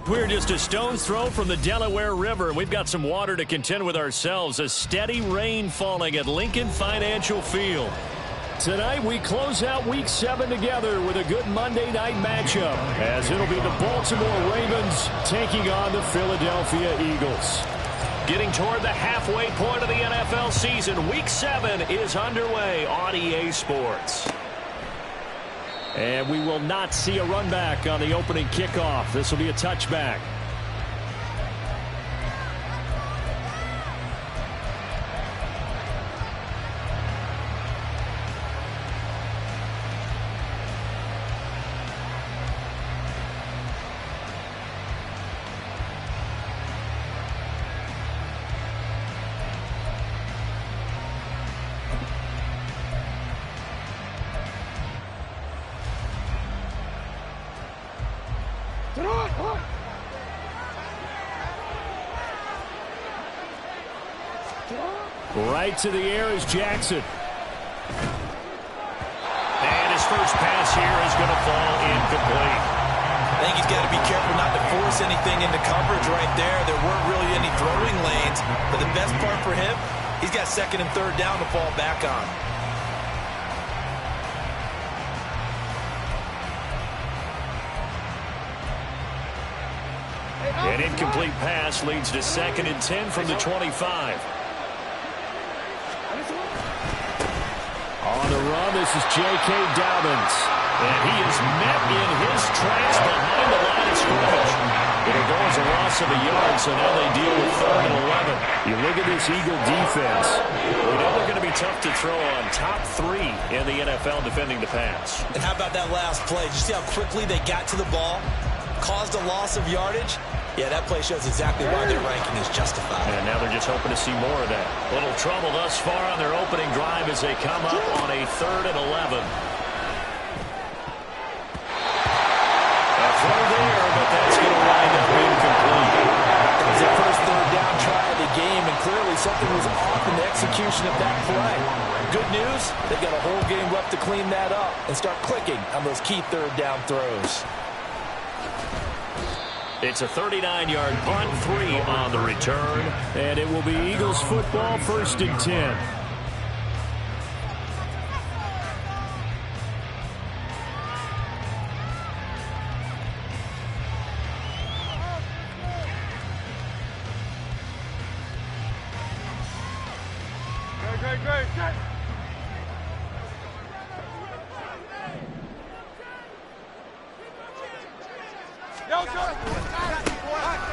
We're just a stone's throw from the Delaware River, and we've got some water to contend with ourselves. A steady rain falling at Lincoln Financial Field. Tonight, we close out Week 7 together with a good Monday night matchup, as it'll be the Baltimore Ravens taking on the Philadelphia Eagles. Getting toward the halfway point of the NFL season, Week 7 is underway on EA Sports. And we will not see a run back on the opening kickoff. This will be a touchback. Right to the air is Jackson. And his first pass here is going to fall incomplete. I think he's got to be careful not to force anything into coverage right there. There weren't really any throwing lanes. But the best part for him, he's got second and third down to fall back on. An incomplete pass leads to 2nd and 10 from the 25. On the run, this is J.K. Dobbins. And he is met in his tracks behind the line of scrimmage. It'll go as a loss of a yard, so now they deal with 3rd and 11. You look at this Eagle defense. We know they're going to be tough to throw on. Top 3 in the NFL defending the pass. And how about that last play? Did you see how quickly they got to the ball? Caused a loss of yardage? Yeah, that play shows exactly why their ranking is justified. And now they're just hoping to see more of that. Little trouble thus far on their opening drive as they come up on a 3rd and 11. A throw there, but that's going to wind up incomplete. It was the first third down try of the game, and clearly something was off in the execution of that play. Good news, they've got a whole game left to clean that up and start clicking on those key third down throws. It's a 39-yard punt, 3 on the return. And it will be Eagles football, 1st and 10. Great.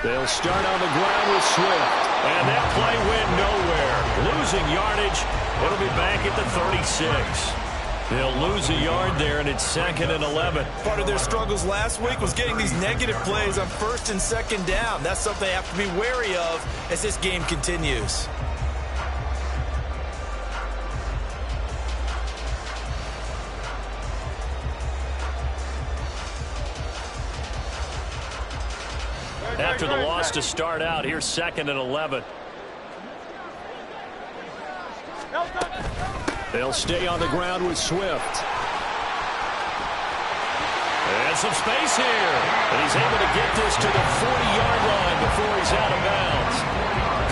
They'll start on the ground with Swift. And that play went nowhere. Losing yardage. It'll be back at the 36. They'll lose a yard there, and it's 2nd and 11. Part of their struggles last week was getting these negative plays on 1st and 2nd down. That's something they have to be wary of as this game continues. After the loss to start out, here's 2nd and 11. They'll stay on the ground with Swift. And some space here. And he's able to get this to the 40-yard line before he's out of bounds.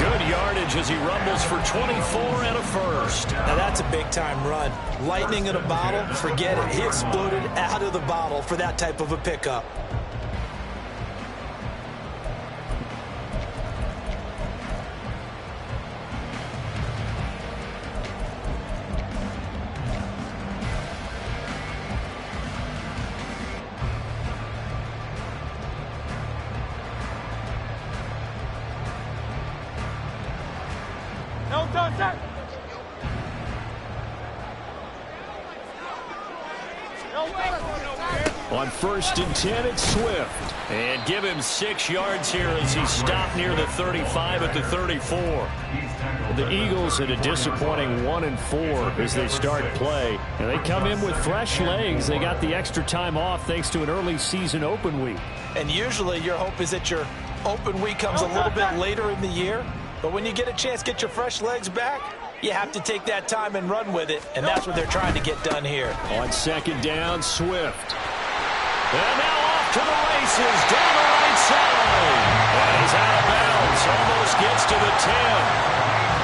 Good yardage as he rumbles for 24 and a first. Now that's a big-time run. Lightning in a bottle, forget it. He exploded out of the bottle for that type of a pickup. On 1st and 10, it's Swift. And give him 6 yards here as he stopped near the 35 at the 34. The Eagles had a disappointing 1-4 as they start play. And they come in with fresh legs. They got the extra time off thanks to an early season open week. And usually your hope is that your open week comes a little bit later in the year. But when you get a chance to get your fresh legs back, you have to take that time and run with it. And that's what they're trying to get done here. On 2nd down, Swift. And now off to the races down the right side. 10.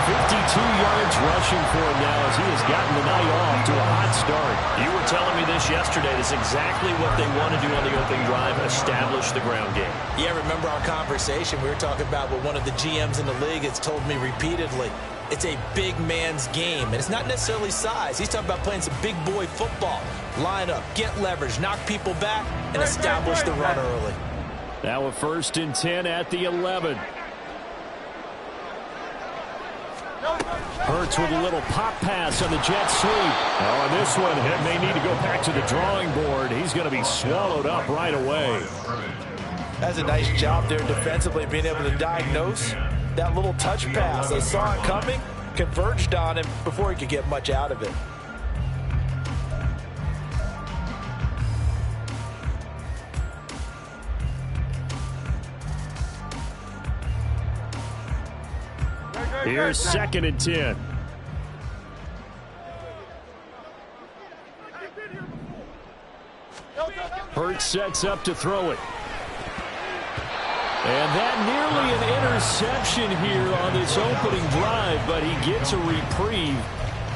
52 yards rushing for him now as he has gotten the night off to a hot start. You were telling me this yesterday. That's exactly what they want to do on the opening drive, establish the ground game. Yeah, remember our conversation? We were talking about what one of the GMs in the league has told me repeatedly. It's a big man's game, and it's not necessarily size. He's talking about playing some big boy football. Line up, get leverage, knock people back, and establish the run early. Now a 1st and 10 at the 11. Hurts with a little pop pass on the jet sweep. Oh, and this one may need to go back to the drawing board. He's going to be swallowed up right away. That's a nice job there defensively, being able to diagnose that little touch pass. They saw it coming, converged on him before he could get much out of it. Here's 2nd and 10. Hurts sets up to throw it. And that nearly an interception here on this opening drive, but he gets a reprieve.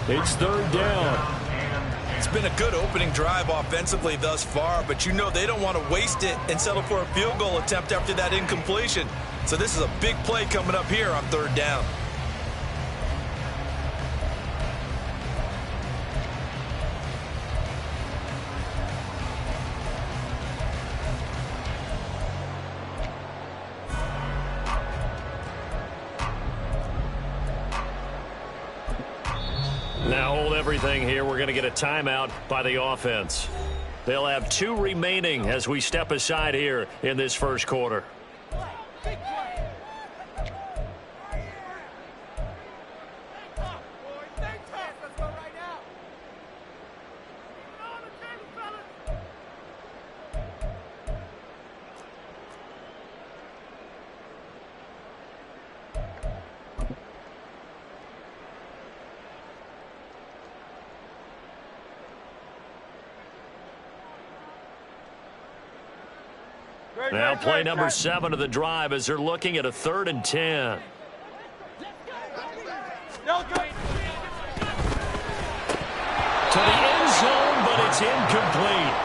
It's 3rd down. It's been a good opening drive offensively thus far, but you know they don't want to waste it and settle for a field goal attempt after that incompletion. So this is a big play coming up here on 3rd down. Now hold everything here. We're going to get a timeout by the offense. They'll have 2 remaining as we step aside here in this 1st quarter. Now play number 7 of the drive as they're looking at a 3rd and 10. To the end zone, but it's incomplete.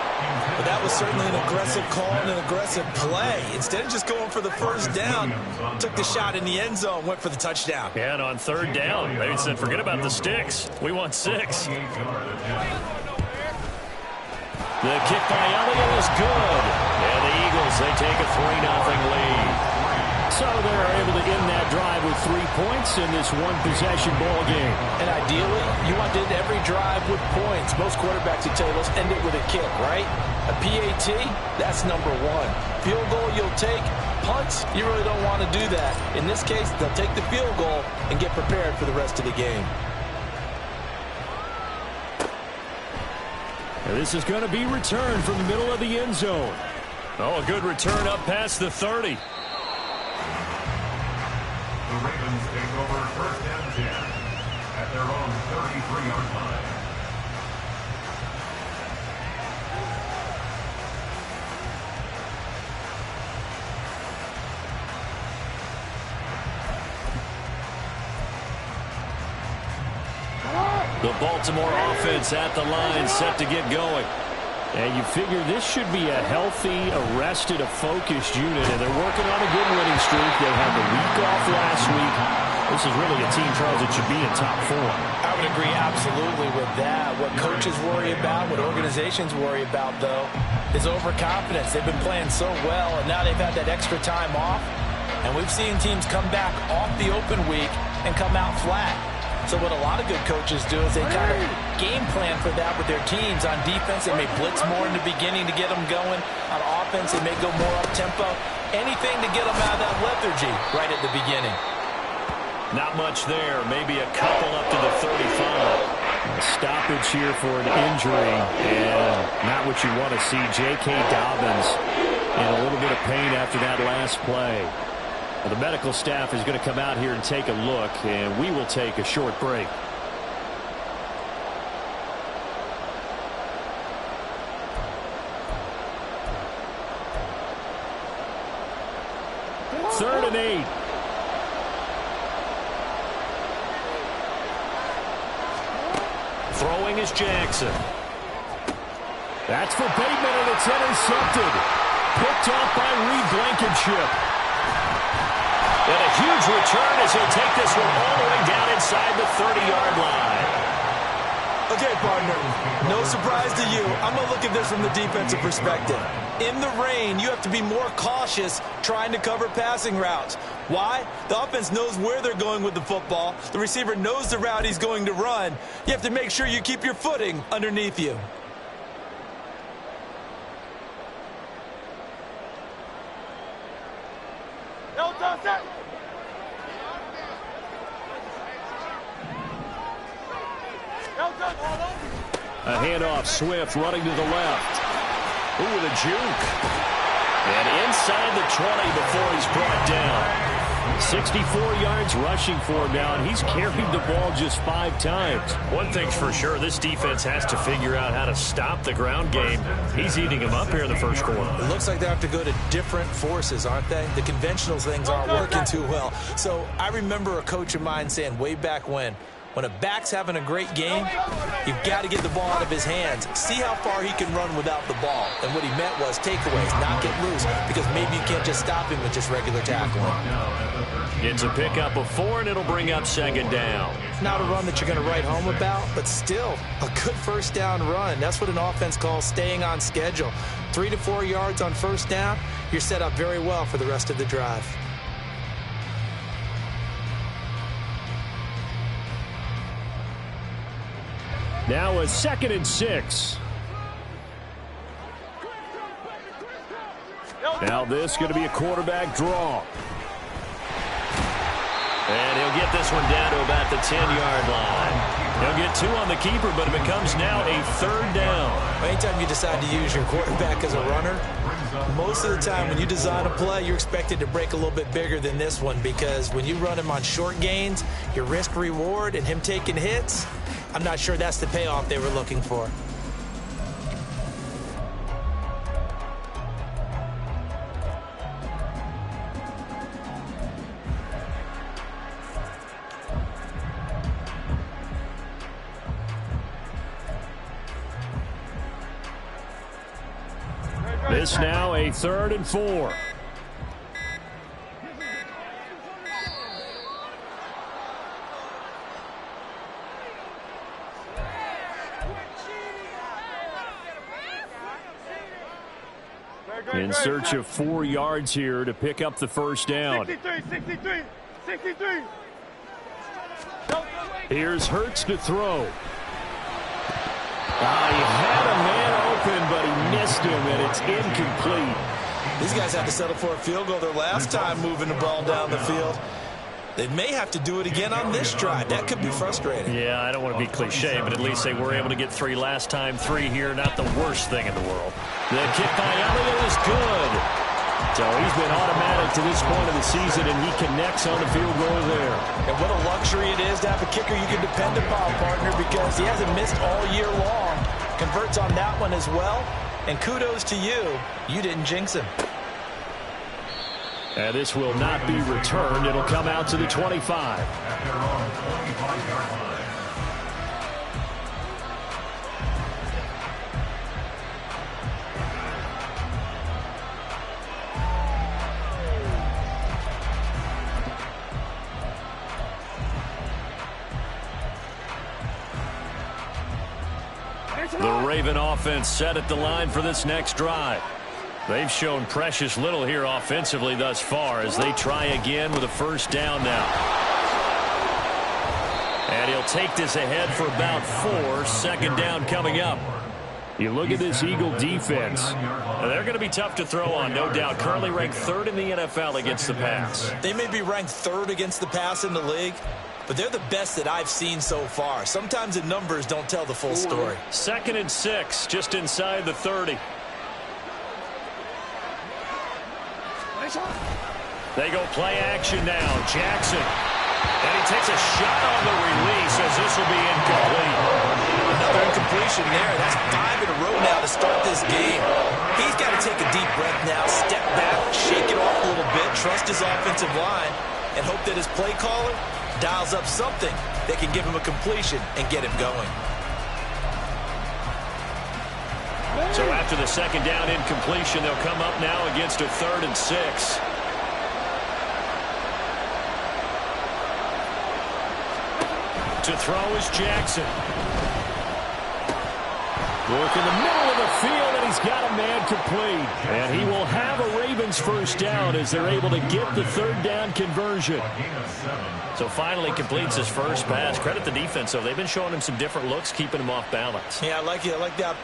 But that was certainly an aggressive call and an aggressive play. Instead of just going for the 1st down, took the shot in the end zone, went for the touchdown. Yeah, and on 3rd down, they said, forget about the sticks. We want 6. The kick by Elliott is good. And the Eagles, they take a 3-0 lead. So they're able to end that drive with 3 points in this one-possession ball game. And ideally, you want to end every drive with points. Most quarterbacks at tables end it with a kick, right? A PAT, that's number 1. Field goal you'll take. Punts, you really don't want to do that. In this case, they'll take the field goal and get prepared for the rest of the game. And this is going to be returned from the middle of the end zone. Oh, a good return up past the 30. The Ravens take over 1st and 10 at their own 33-yard line. The Baltimore offense at the line, set to get going. And you figure this should be a healthy, arrested, a focused unit, and they're working on a good winning streak. They had the week off last week. This is really a team, Charles, that should be in top 4. I would agree absolutely with that. What coaches worry about, what organizations worry about, though, is overconfidence. They've been playing so well, and now they've had that extra time off. And we've seen teams come back off the open week and come out flat. So what a lot of good coaches do is they kind of game plan for that with their teams. On defense, they may blitz more in the beginning to get them going. On offense, they may go more up-tempo. Anything to get them out of that lethargy right at the beginning. Not much there. Maybe a couple up to the 35. A stoppage here for an injury, and not what you want to see. J.K. Dobbins in a little bit of pain after that last play. The medical staff is going to come out here and take a look, and we will take a short break. Third and 8. Throwing is Jackson. That's for Bateman, and it's intercepted. Picked off by Reed Blankenship. And a huge return as he'll take this one all the way down inside the 30-yard line. Okay, partner, no surprise to you. I'm going to look at this from the defensive perspective. In the rain, you have to be more cautious trying to cover passing routes. Why? The offense knows where they're going with the football. The receiver knows the route he's going to run. You have to make sure you keep your footing underneath you. A handoff, Swift running to the left. Ooh, with a juke. And inside the 20 before he's brought down. 64 yards rushing for him now, and he's carried the ball just 5 times. One thing's for sure, this defense has to figure out how to stop the ground game. He's eating him up here in the first quarter. It looks like they have to go to different forces, aren't they? The conventional things aren't working too well. So I remember a coach of mine saying way back when a back's having a great game, you've got to get the ball out of his hands. See how far he can run without the ball. And what he meant was takeaways, not get loose, because maybe you can't just stop him with just regular tackling. It's a pickup of 4, and it'll bring up second down. Not a run that you're going to write home about, but still a good first down run. That's what an offense calls staying on schedule. 3 to 4 yards on first down, you're set up very well for the rest of the drive. Now a 2nd and 6. Now this going to be a quarterback draw. And he'll get this one down to about the 10-yard line. He'll get 2 on the keeper, but it becomes now a 3rd down. Anytime you decide to use your quarterback as a runner, most of the time when you design a play, you're expected to break a little bit bigger than this one, because when you run him on short gains, your risk-reward and him taking hits, I'm not sure that's the payoff they were looking for. This now a 3rd and 4. In search of 4 yards here to pick up the first down. 63. Here's Hurts to throw. He had a man open, but he missed him, and it's incomplete. These guys had to settle for a field goal their last time moving the ball down the field. They may have to do it again on this drive. That could be frustrating. Yeah, I don't want to be cliche, but at least they were able to get 3 last time. 3 here, not the worst thing in the world. The kick by Elliott is good. So he's been automatic to this point of the season, and he connects on the field goal there. And what a luxury it is to have a kicker you can depend upon, partner, because he hasn't missed all year long. Converts on that one as well. And kudos to you. You didn't jinx him. And this will not be returned. It'll come out to the 25. The Raven offense set at the line for this next drive. They've shown precious little here offensively thus far as they try again with a first down now. And he'll take this ahead for about 4. Second down coming up. You look at this Eagle defense. They're going to be tough to throw on, no doubt. Currently ranked 3rd in the NFL against the pass. They may be ranked 3rd against the pass in the league, but they're the best that I've seen so far. Sometimes the numbers don't tell the full story. 2nd and 6, just inside the 30. They go play action now. Jackson. And he takes a shot on the release as this will be incomplete. Another incompletion there. That's 5 in a row now to start this game. He's got to take a deep breath now, step back, shake it off a little bit, trust his offensive line, and hope that his play caller dials up something that can give him a completion and get him going. So after the second down incompletion, they'll come up now against a 3rd and 6. To throw is Jackson. Work in the middle of the field, and he's got a man complete. And he will have a Ravens first down as they're able to get the 3rd down conversion. So finally completes his first pass. Credit the defense, though. They've been showing him some different looks, keeping him off balance. Yeah, I like it. I like that.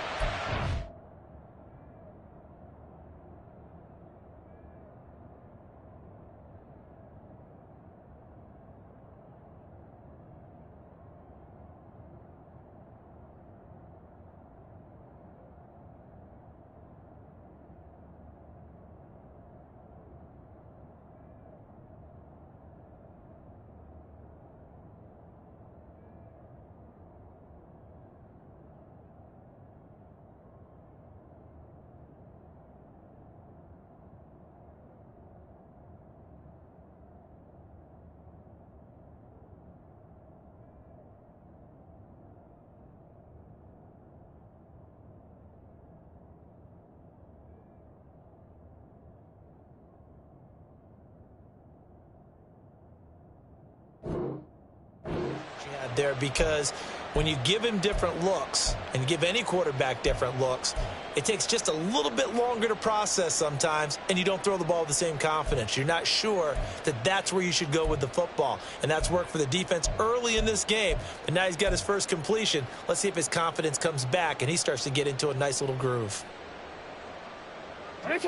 There, because when you give him different looks and give any quarterback different looks, it takes just a little bit longer to process sometimes, and you don't throw the ball with the same confidence. You're not sure that that's where you should go with the football, and that's worked for the defense early in this game, and now he's got his first completion. Let's see if his confidence comes back and he starts to get into a nice little groove.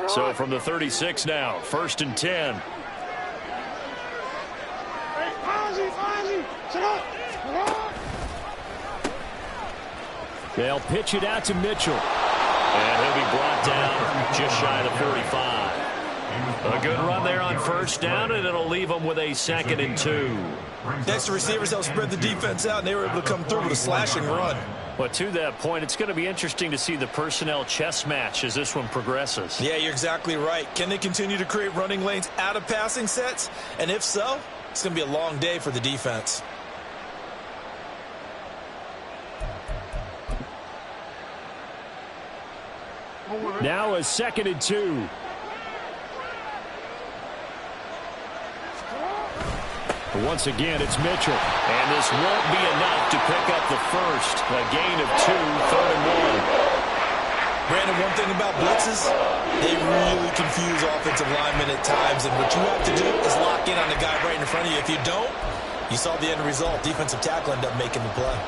So from the 36 now, 1st and 10. They'll pitch it out to Mitchell. And he'll be brought down just shy of the 45. A good run there on 1st down, and it'll leave them with a 2nd and 2. Next, the receivers help spread the defense out, and they were able to come through with a slashing run. But to that point, it's going to be interesting to see the personnel chess match as this one progresses. Yeah, you're exactly right. Can they continue to create running lanes out of passing sets? And if so, it's going to be a long day for the defense. Now a 2nd and 2. Once again, it's Mitchell. And this won't be enough to pick up the first. A gain of 2, 3rd and 1. Brandon, one thing about blitzes, they really confuse offensive linemen at times. And what you have to do is lock in on the guy right in front of you. If you don't, you saw the end result. Defensive tackle ended up making the play.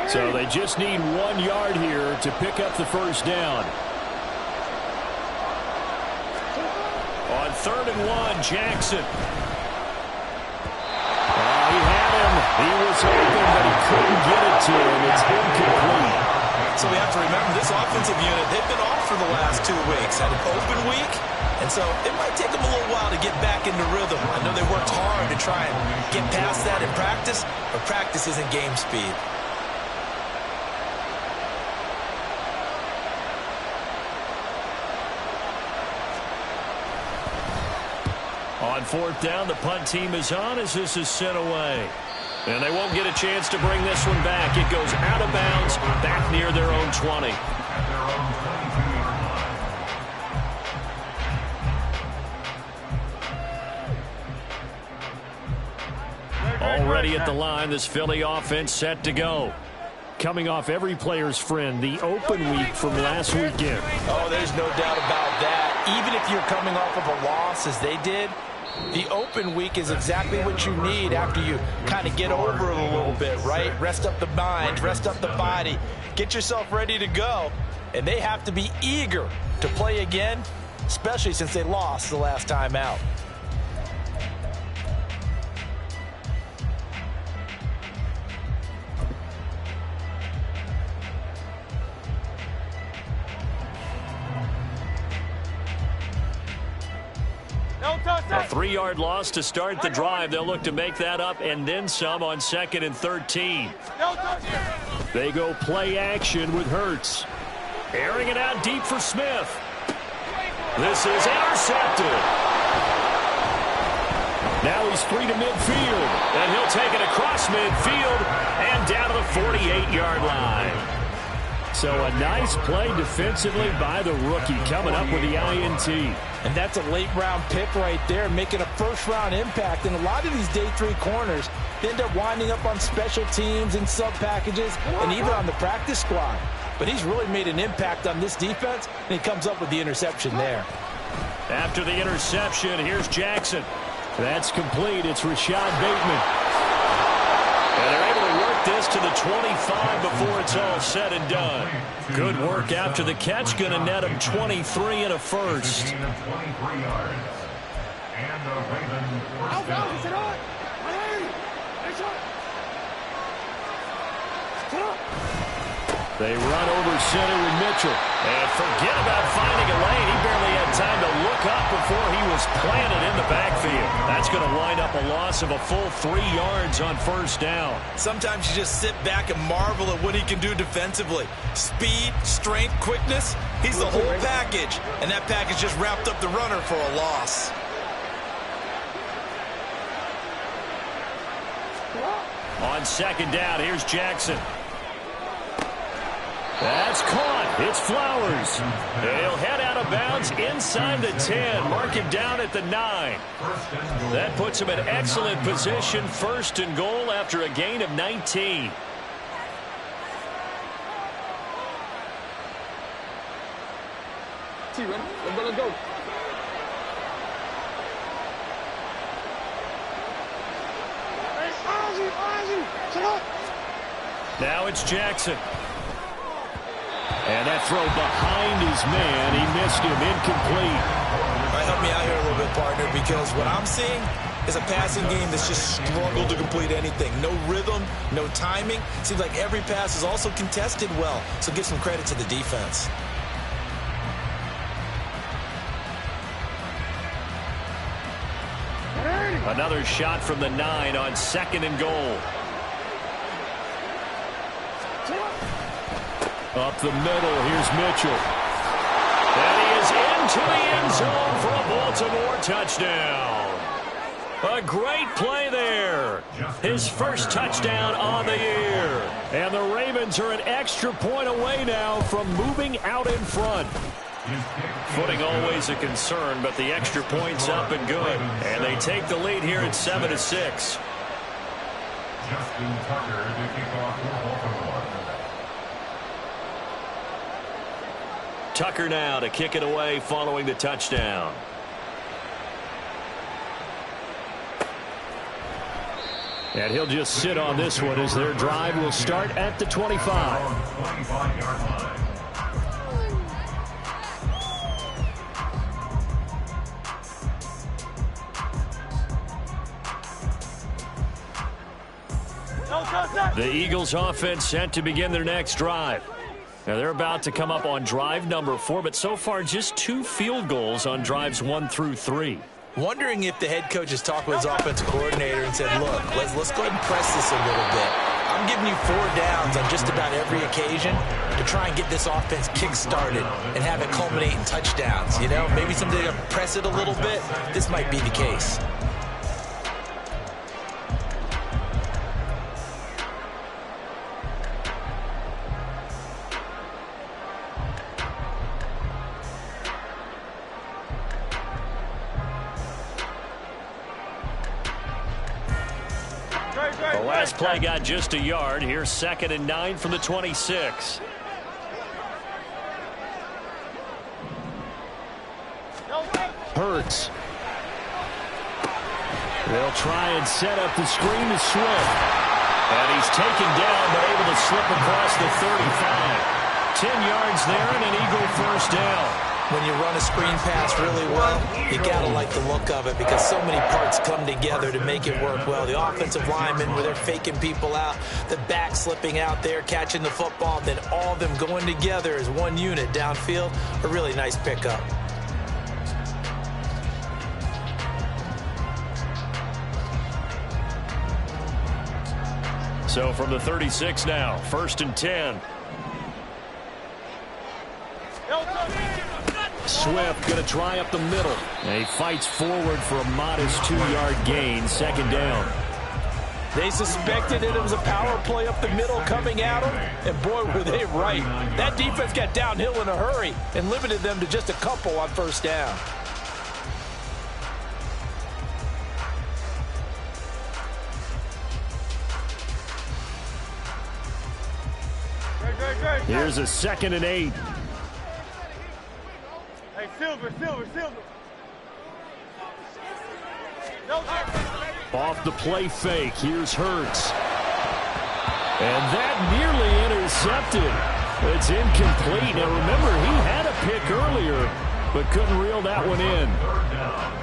So they just need 1 yard here to pick up the first down. On 3rd and 1, Jackson. He had him. He was open, but he couldn't get it to him. It's incomplete. So we have to remember this offensive unit, they've been off for the last 2 weeks. Had an open week, and so it might take them a little while to get back into rhythm. I know they worked hard to try and get past that in practice, but practice isn't game speed. On 4th down, the punt team is on as this is sent away. And they won't get a chance to bring this one back. It goes out of bounds, back near their own 20. Already at the line, this Philly offense set to go. Coming off every player's friend, the open week from last weekend. Oh, there's no doubt about that. Even if you're coming off of a loss as they did, the open week is exactly what you need after you kind of get over it a little bit, right? Rest up the mind, rest up the body, get yourself ready to go. And they have to be eager to play again, especially since they lost the last time out. A 3-yard loss to start the drive. They'll look to make that up and then some on 2nd and 13. They go play action with Hurts. Airing it out deep for Smith. This is intercepted. Now he's 3 to midfield, and he'll take it across midfield and down to the 48-yard line. So a nice play defensively by the rookie coming up with the INT. And that's a late-round pick right there, making a first-round impact. And a lot of these day 3 corners end up winding up on special teams and sub-packages and even on the practice squad. But he's really made an impact on this defense, and he comes up with the interception there. After the interception, here's Jackson. That's complete. It's Rashad Bateman. And they're able to work this to the 25 before it's all said and done. Good work after the catch. Going to net him 23 and a first. They run over center with Mitchell. And forget about finding a lane. He barely had time to look up before he was planted in the backfield. That's going to wind up a loss of a full 3 yards on first down. Sometimes you just sit back and marvel at what he can do defensively. Speed, strength, quickness. He's the whole package. And that package just wrapped up the runner for a loss. On second down, here's Jackson. That's caught. It's Flowers. He'll head out of bounds inside the 10. Mark him down at the 9. That puts him in excellent position. First and goal after a gain of 19. Let's go. Now it's Jackson. And that throw behind his man. He missed him. Incomplete. All right, help me out here a little bit, partner, because what I'm seeing is a passing game that's just struggled to complete anything. No rhythm, no timing. Seems like every pass is also contested well. So give some credit to the defense. Another shot from the 9 on second and goal. Up the middle, here's Mitchell. And he is into the end zone for a Baltimore touchdown. A great play there. His first touchdown on the year. And the Ravens are an extra point away now from moving out in front. Footing always a concern, but the extra point's up and good. And they take the lead here at 7-6. Justin Tucker to kick off for Baltimore. Tucker now to kick it away following the touchdown. And he'll just sit on this one as their drive will start at the 25. 25-yard line. The Eagles offense set to begin their next drive. Now they're about to come up on drive number 4, but so far just 2 field goals on drives 1 through 3. Wondering if the head coach has talked with his offensive coordinator and said, look, let's go ahead and press this a little bit. I'm giving you 4 downs on just about every occasion to try and get this offense kick-started and have it culminate in touchdowns. You know, maybe someday to press it a little bit. This might be the case. The last play got just a yard. Here's 2nd and 9 from the 26. Hurts. They'll try and set up the screen to Swift. And he's taken down but able to slip across the 35. 10 yards there and an Eagle first down. When you run a screen pass really well, you gotta like the look of it because so many parts come together to make it work well. The offensive linemen, where they're faking people out, the back slipping out there, catching the football, then all of them going together as one unit downfield. A really nice pickup. So from the 36 now, 1st and 10. Swift going to try up the middle. And he fights forward for a modest 2-yard gain, second down. They suspected it was a power play up the middle coming at them, and boy, were they right. That defense got downhill in a hurry and limited them to just a couple on first down. Here's a 2nd and 8. Hey, Silver. Off the play fake, here's Hurts. And that nearly intercepted. It's incomplete. Now remember, he had a pick earlier, but couldn't reel that one in.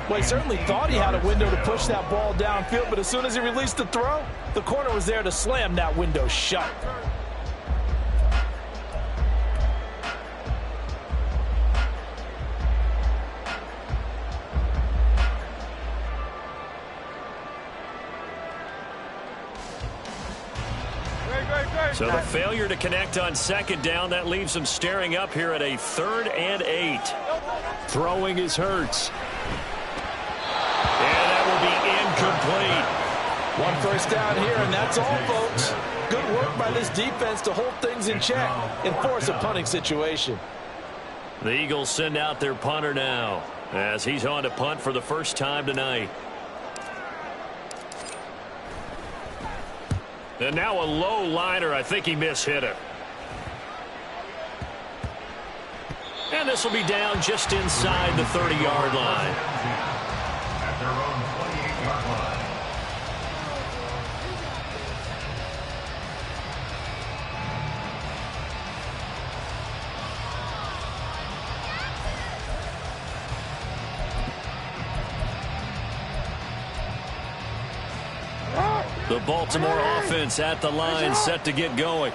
Well, he certainly thought he had a window to push that ball downfield, but as soon as he released the throw, the corner was there to slam that window shut. So the failure to connect on second down, that leaves them staring up here at a 3rd and 8. Throwing is Hurts. And that will be incomplete. One first down here, and that's all, folks. Good work by this defense to hold things in check and force a punting situation. The Eagles send out their punter now as he's on to punt for the first time tonight. And now a low liner. I think he mishit it. And this will be down just inside the 30-yard line. At their own 28-yard line. The Baltimore offense at the line, set to get going.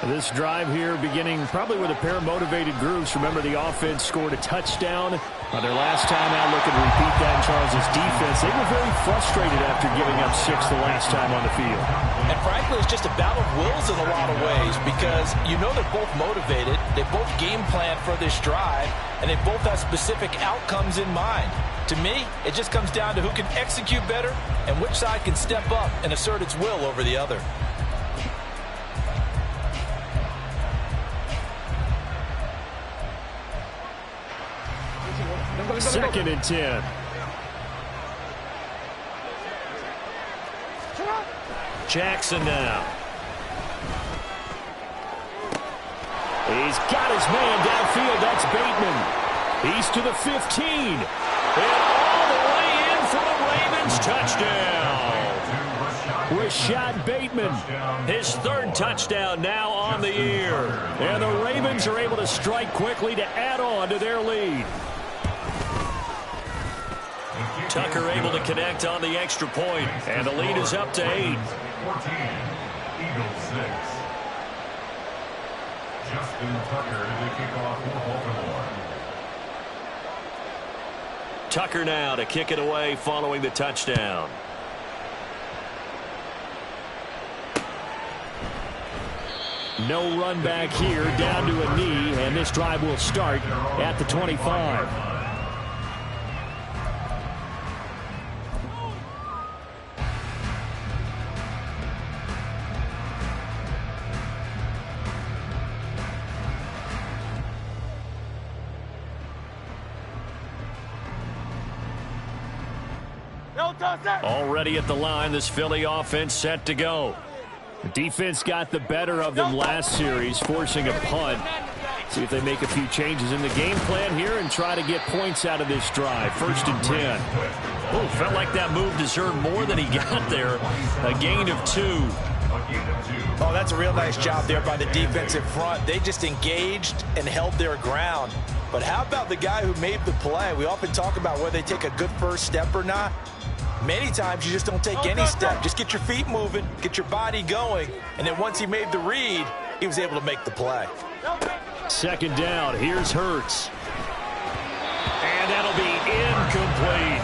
This drive here beginning probably with a pair of motivated groups. Remember, the offense scored a touchdown on their last time out, looking to repeat that in Charles' defense. They were very frustrated after giving up 6 the last time on the field. And frankly, it's just a battle of wills in a lot of ways because you know they're both motivated. They both game plan for this drive, and they both have specific outcomes in mind. To me, it just comes down to who can execute better and which side can step up and assert its will over the other. Second and 10. Jackson now. He's got his man downfield. That's Bateman. He's to the 15. And all the way in for the Ravens touchdown. Rashad Bateman, his 3rd touchdown now on the year. And the Ravens are able to strike quickly to add on to their lead. Tucker able to connect on the extra point, and the lead is up to 8. 14, Eagles 6. Justin Tucker to kick off for Baltimore. Tucker now to kick it away following the touchdown. No run back here, down to a knee, and this drive will start at the 25. Already at the line, this Philly offense set to go. The defense got the better of them last series, forcing a punt. See if they make a few changes in the game plan here and try to get points out of this drive. 1st and 10. Oh, felt like that move deserved more than he got there. A gain of 2. Oh, that's a real nice job there by the defensive front. They just engaged and held their ground. But how about the guy who made the play? We often talk about whether they take a good first step or not. Many times you just don't take any step. Just get your feet moving, get your body going, and then once he made the read, he was able to make the play. 2nd down. Here's Hurts. And that'll be incomplete.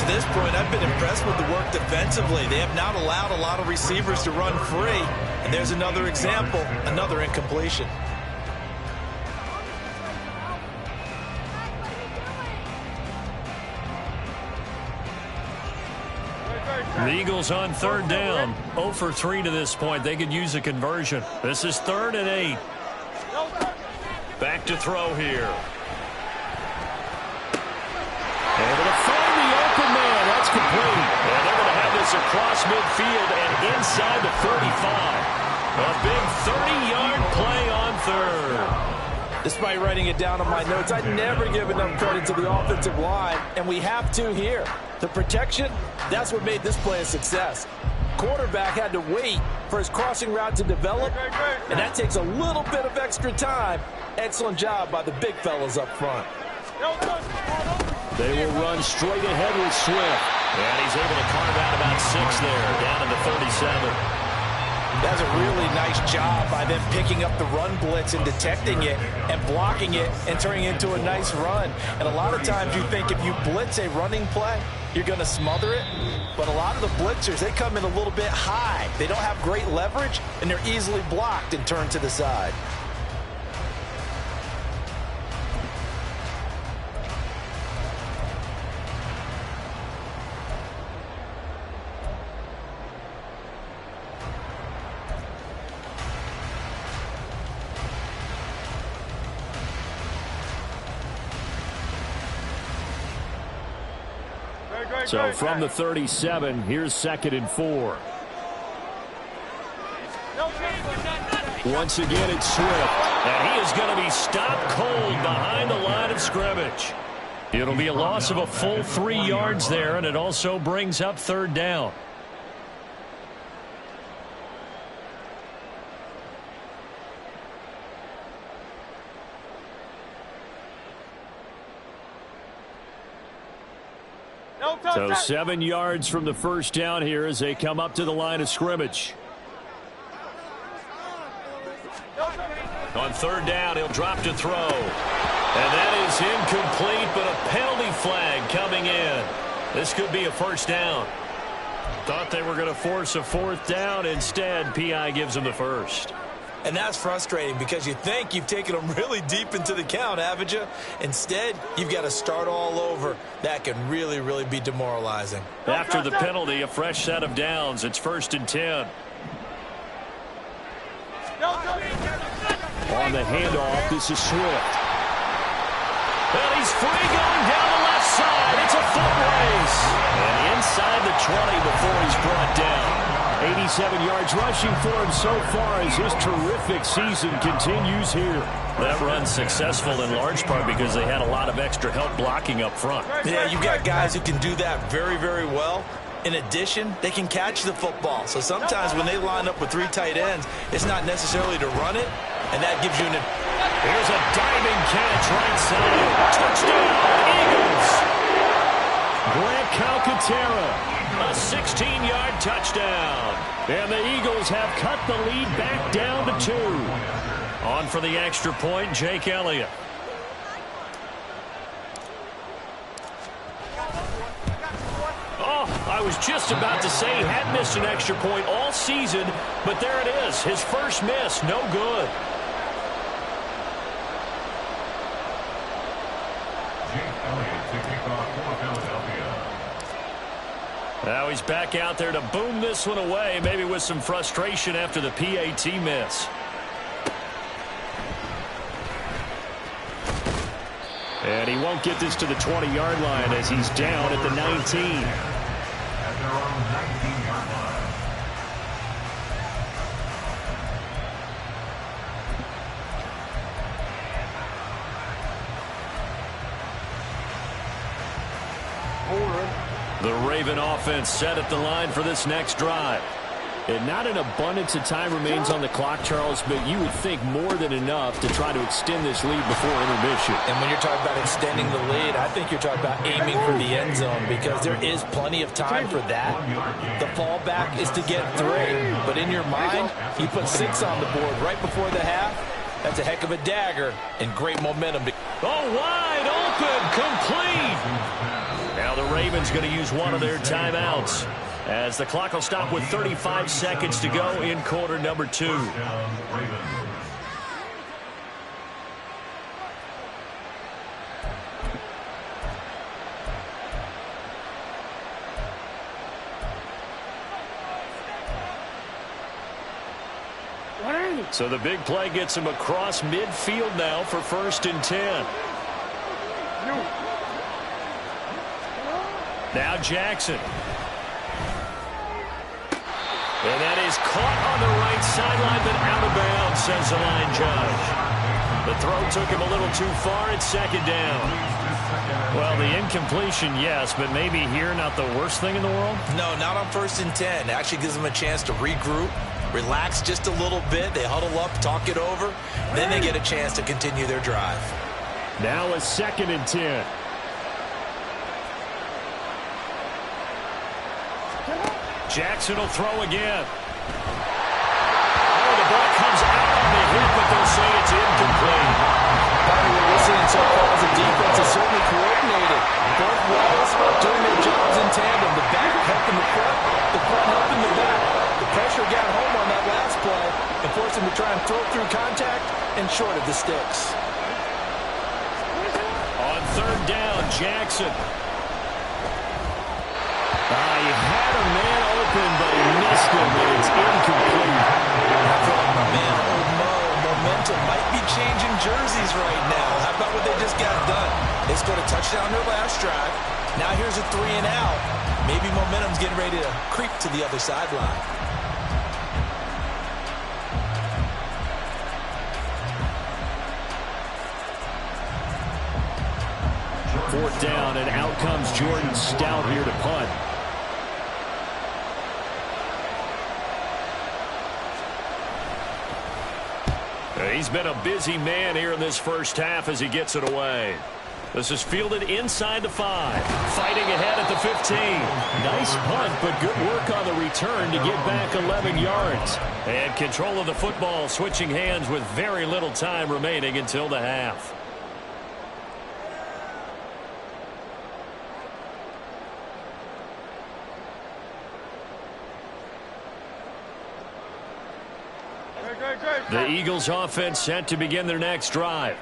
To this point, I've been impressed with the work defensively. They have not allowed a lot of receivers to run free. And there's another example, another incompletion. The Eagles on third down. 0 for 3 to this point. They could use a conversion. This is 3rd and 8. Back to throw here. Able to find the open man. That's complete. And they're going to have this across midfield and inside the 45. A big 30-yard play on third. Despite writing it down on my notes, I'd never give enough credit to the offensive line, and we have to here. The protection, that's what made this play a success. Quarterback had to wait for his crossing route to develop, and that takes a little bit of extra time. Excellent job by the big fellas up front. They will run straight ahead with Swift, and he's able to carve out about 6 there, down in the 37. That's a really nice job by them picking up the run blitz and detecting it and blocking it and turning it into a nice run. And a lot of times you think if you blitz a running play, you're going to smother it. But a lot of the blitzers, they come in a little bit high. They don't have great leverage, and they're easily blocked and turned to the side. So from the 37, here's 2nd and 4. Once again, it's Swift. And he is going to be stopped cold behind the line of scrimmage. It'll be a loss of a full 3 yards there, and it also brings up 3rd down. So 7 yards from the first down here as they come up to the line of scrimmage. On 3rd down, he'll drop to throw. And that is incomplete, but a penalty flag coming in. This could be a 1st down. Thought they were going to force a 4th down. Instead, P.I. gives them the 1st. And that's frustrating because you think you've taken them really deep into the count, haven't you? Instead, you've got to start all over. That can really, really be demoralizing. After the penalty, a fresh set of downs. It's 1st and 10. On the handoff, this is Swift. Well, he's free going down the left side. It's a foot race. And inside the 20 before he's brought down. 87 yards rushing for him so far as his terrific season continues here. That run's successful in large part because they had a lot of extra help blocking up front. Yeah, you've got guys who can do that very, very well. In addition, they can catch the football. So sometimes when they line up with 3 tight ends, it's not necessarily to run it, and that gives you an... Here's a diving catch right side. Touchdown, Eagles. Grant Calcaterra. A 16-yard touchdown. And the Eagles have cut the lead back down to 2. On for the extra point, Jake Elliott. Oh, I was just about to say he hadn't missed an extra point all season, but there it is. His first miss, no good. Jake Elliott to kick off for Philadelphia. Now he's back out there to boom this one away, maybe with some frustration after the PAT miss. And he won't get this to the 20-yard line as he's down at the 19. At their own 19-yard line. The Raven offense set at the line for this next drive. And not an abundance of time remains on the clock, Charles, but you would think more than enough to try to extend this lead before intermission. And when you're talking about extending the lead, I think you're talking about aiming for the end zone because there is plenty of time for that. The fallback is to get 3. But in your mind, you put 6 on the board right before the half. That's a heck of a dagger and great momentum. Oh, wide open, complete. Now the Ravens going to use one of their timeouts as the clock will stop with 35 seconds to go in quarter number 2. So the big play gets him across midfield now for 1st and 10. Now Jackson. And that is caught on the right sideline, but out of bounds, says the line judge. The throw took him a little too far. It's 2nd down. Well, the incompletion, yes, but maybe here not the worst thing in the world? No, not on 1st and 10. It actually gives them a chance to regroup, relax just a little bit. They huddle up, talk it over. Then they get a chance to continue their drive. Now a 2nd and 10. Jackson will throw again. Oh, the ball comes out on the hit, but they'll say it's incomplete. What we're seeing so far is the defense is certainly coordinated. Both walls doing their jobs in tandem. The back helping the front helping the back. The pressure got home on that last play and forced him to try and throw through contact and short of the sticks. On 3rd down, Jackson. He had a man open, but he missed him, and it's incomplete. I feel like my man, momentum might be changing jerseys right now. How about what they just got done? They scored a touchdown their last drive. Now here's a 3 and out. Maybe momentum's getting ready to creep to the other sideline. Fourth down, and out comes Jordan Stout here to punt. He's been a busy man here in this first half as he gets it away. This is fielded inside the 5. Fighting ahead at the 15. Nice punt, but good work on the return to get back 11 yards. And control of the football switching hands with very little time remaining until the half. The Eagles offense set to begin their next drive.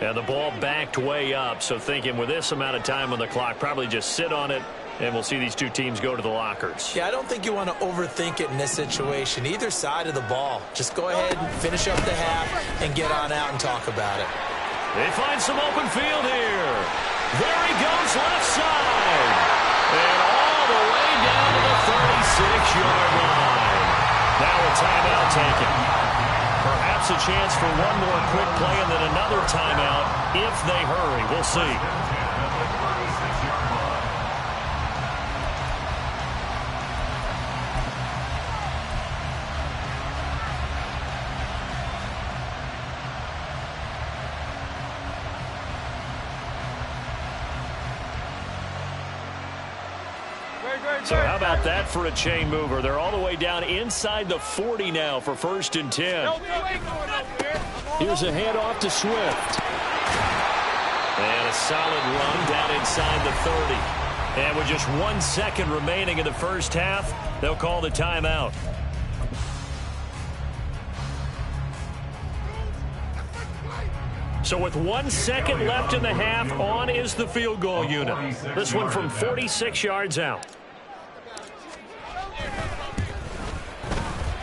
And the ball backed way up, so thinking with this amount of time on the clock, probably just sit on it, and we'll see these two teams go to the lockers. Yeah, I don't think you want to overthink it in this situation. Either side of the ball. Just go ahead and finish up the half and get on out and talk about it. They find some open field here. There he goes, left side. And all the way down to the 36-yard line. Now a timeout taken. Perhaps a chance for one more quick play and then another timeout if they hurry. We'll see. So how about that for a chain mover? They're all the way down inside the 40 now for 1st and 10. Here's a handoff to Swift. And a solid run down inside the 30. And with just 1 second remaining in the first half, they'll call the timeout. So with 1 second left in the half, on is the field goal unit. This one from 46 yards out.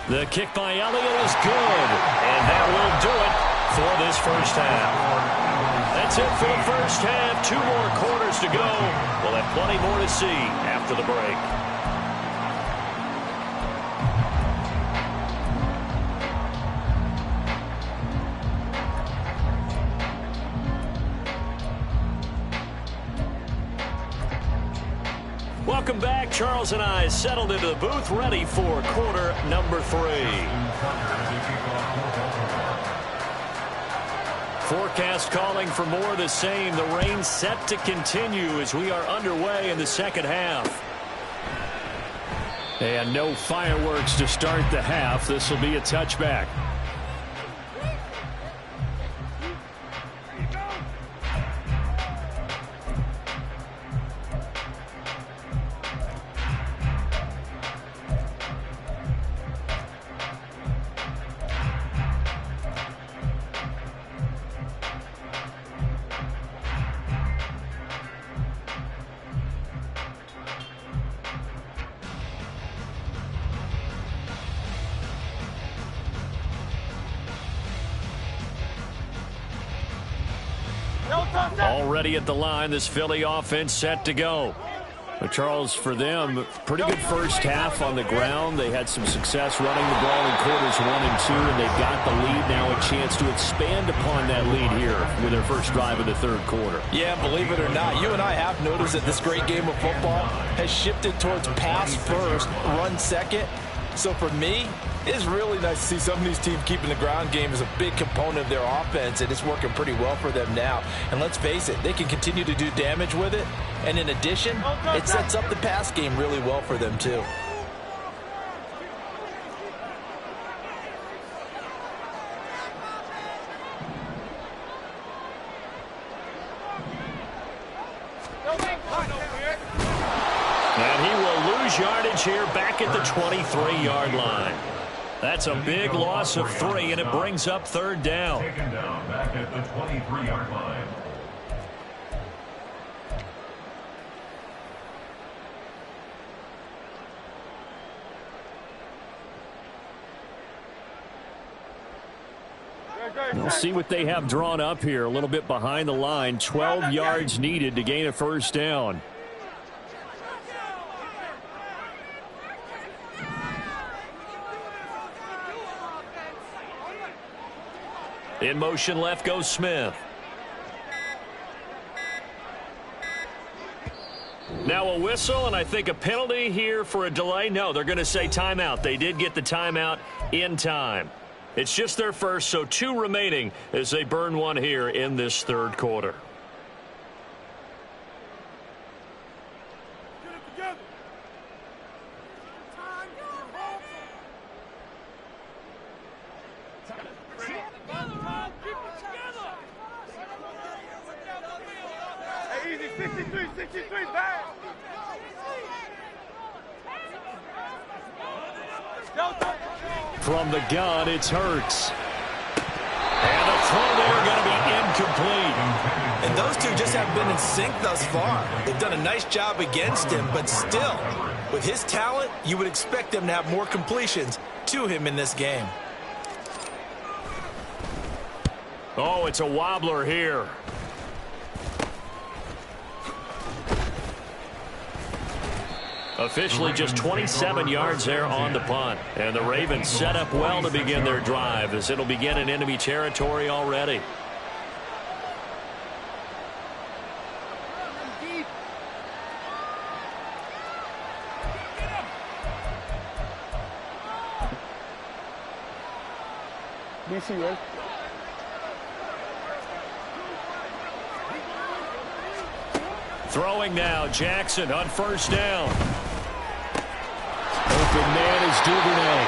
The kick by Elliott is good, and that will do it for this first half. That's it for the first half. 2 more quarters to go. We'll have plenty more to see after the break. Welcome back. Charles and I settled into the booth, ready for quarter number 3. Forecast calling for more of the same. The rain set to continue as we are underway in the second half. And no fireworks to start the half. This will be a touchback. Already at the line, this Philly offense set to go. But Charles, for them, pretty good first half on the ground. They had some success running the ball in quarters 1 and 2, and they've got the lead now, a chance to expand upon that lead here with their first drive of the third quarter. Yeah, believe it or not, you and I have noticed that this great game of football has shifted towards pass first, run second. So for me, it's really nice to see some of these teams keeping the ground game as a big component of their offense, and it's working pretty well for them now. And let's face it, they can continue to do damage with it. And in addition, it sets up the pass game really well for them too. And he will lose yardage here back at the 23-yard line. That's a big loss of 3, and it brings up third down. Taken down back at the 23-yard line. We'll see what they have drawn up here. A little bit behind the line. 12 yards needed to gain a first down. In motion left goes Smith. Now a whistle, and I think a penalty here for a delay. No, they're going to say timeout. They did get the timeout in time. It's just their first, so 2 remaining as they burn 1 here in this third quarter. Easy, 63, back. From the gun, it's Hurts. And the throw there going to be incomplete. And those two just have been in sync thus far. They've done a nice job against him, but still, with his talent, you would expect them to have more completions to him in this game. Oh, it's a wobbler here. Officially just 27 yards there on the punt. And the Ravens set up well to begin their drive as it'll begin in enemy territory already. Throwing now, Jackson on first down. Open man is Duvernay.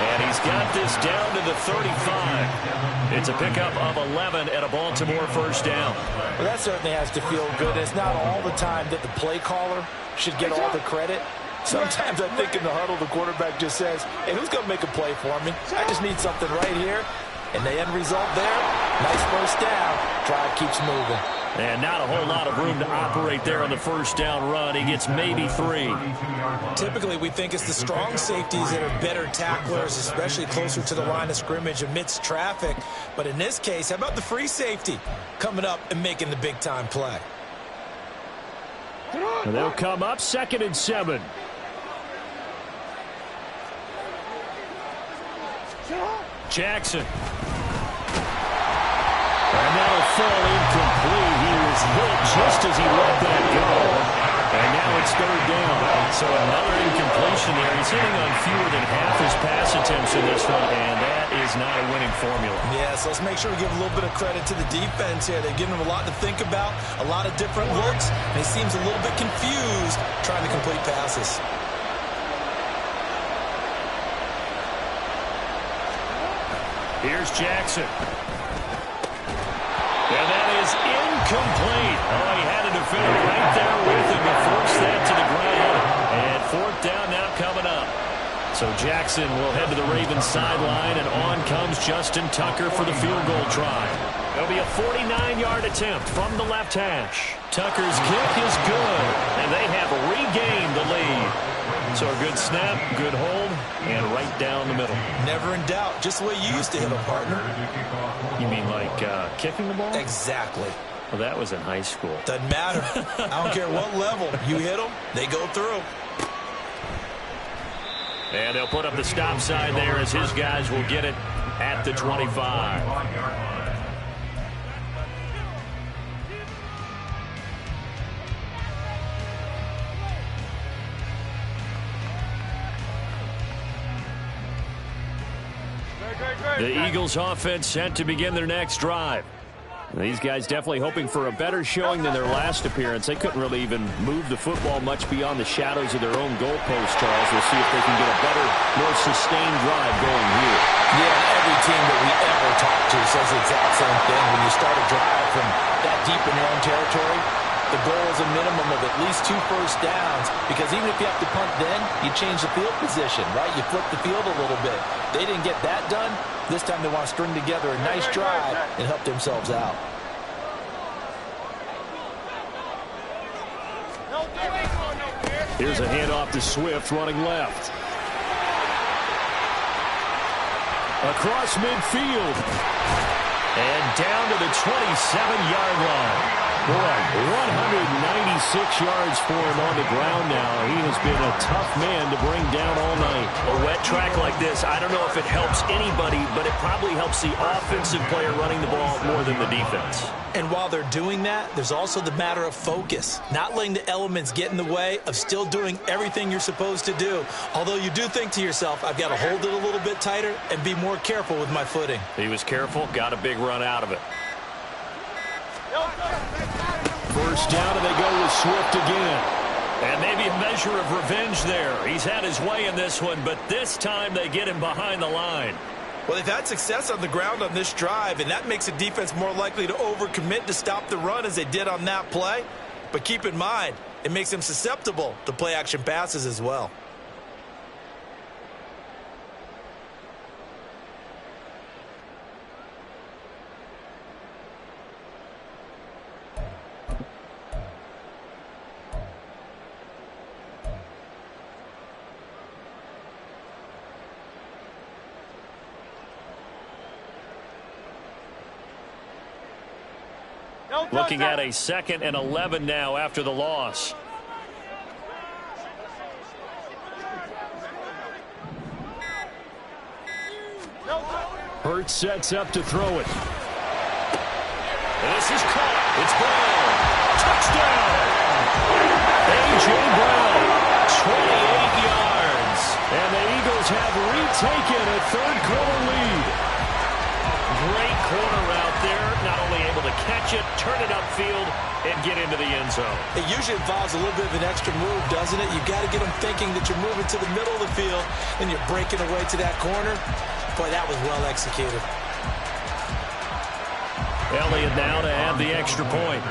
And he's got this down to the 35. It's a pickup of 11 at a Baltimore first down. Well, that certainly has to feel good. It's not all the time that the play caller should get all the credit. Sometimes I think in the huddle, the quarterback just says, hey, who's going to make a play for me? I just need something right here. And the end result there, nice first down. Drive keeps moving. And not a whole lot of room to operate there on the first down run. He gets maybe 3. Typically, we think it's the strong safeties that are better tacklers, especially closer to the line of scrimmage amidst traffic. But in this case, how about the free safety coming up and making the big-time play? And they'll come up 2nd and 7. Jackson. And that'll fall incomplete. He was hit just as he let that go. And now it's third down. So another incompletion there. He's hitting on fewer than half his pass attempts in this one, and that is not a winning formula. Yes, let's make sure we give a little bit of credit to the defense here. They've given him a lot to think about, a lot of different looks, and he seems a little bit confused trying to complete passes. Here's Jackson. And that is incomplete. Oh, he had a defender right there with him to force that to the ground. And fourth down now coming up. So Jackson will head to the Ravens sideline, and on comes Justin Tucker for the field goal try. It'll be a 49-yard attempt from the left hash. Tucker's kick is good, and they have regained the lead. So a good snap, good hold, and right down the middle. Never in doubt. Just the way you used to hit a partner. You mean like kicking the ball? Exactly. Well, that was in high school. Doesn't matter. I don't care what level. You hit them, they go through. And they'll put up the stop sign there as his guys will get it at the 25. The Eagles offense set to begin their next drive. These guys definitely hoping for a better showing than their last appearance. They couldn't really even move the football much beyond the shadows of their own goalpost, Charles. We'll see if they can get a better, more sustained drive going here. Yeah, every team that we ever talk to says the exact same thing. When you start a drive from that deep in your own territory, the goal is a minimum of at least 2 first downs, because even if you have to punt then, you change the field position, right? You flip the field a little bit. They didn't get that done. This time they want to string together a nice drive and help themselves out. Here's a handoff to Swift running left. Across midfield. And down to the 27-yard line. Boy, 196 yards for him on the ground now. He has been a tough man to bring down all night. A wet track like this, I don't know if it helps anybody, but it probably helps the offensive player running the ball more than the defense. And while they're doing that, there's also the matter of focus. Not letting the elements get in the way of still doing everything you're supposed to do. Although you do think to yourself, I've got to hold it a little bit tighter and be more careful with my footing. He was careful, got a big run out of it. First down, and they go with Swift again. And maybe a measure of revenge there. He's had his way in this one, but this time they get him behind the line. Well, they've had success on the ground on this drive, and that makes the defense more likely to overcommit to stop the run as they did on that play. But keep in mind, it makes them susceptible to play-action passes as well. Looking at a 2nd and 11 now after the loss. Hurts sets up to throw it. This is caught. It's Brown. Touchdown. A.J. Brown, 28 yards. And the Eagles have retaken a third-quarter lead. Great corner out there, not only able to catch it, turn it upfield, and get into the end zone. It usually involves a little bit of an extra move, doesn't it? You've got to get them thinking that you're moving to the middle of the field, and you're breaking away to that corner. Boy, that was well executed. Elliott now to add the extra point.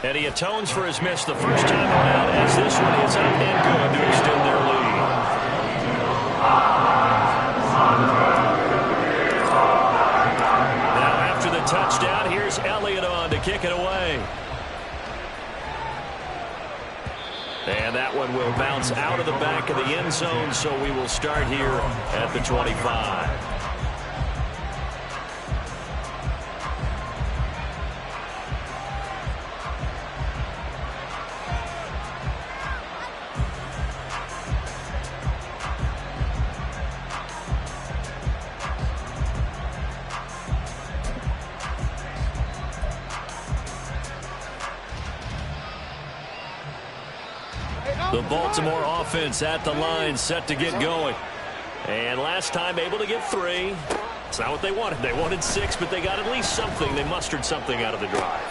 And he atones for his miss the first time around as this one is up and good to extend their lead. Now after the touchdown, here's Elliott on to kick it away. And that one will bounce out of the back of the end zone, so we will start here at the 25. The Baltimore offense at the line, set to get going. And last time able to get 3. It's not what they wanted. They wanted 6, but they got at least something. They mustered something out of the drive.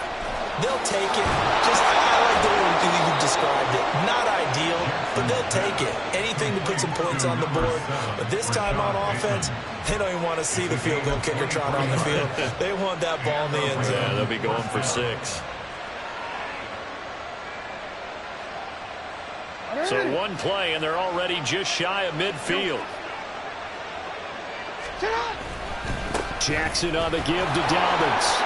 They'll take it. Just, I like the way you described it. Not ideal, but they'll take it. Anything to put some points on the board. But this time on offense, they don't even want to see the field goal kicker trot on the field. They want that ball in the end zone. Yeah, they'll be going for 6. So one play, and they're already just shy of midfield. Jackson on the give to Dalvins.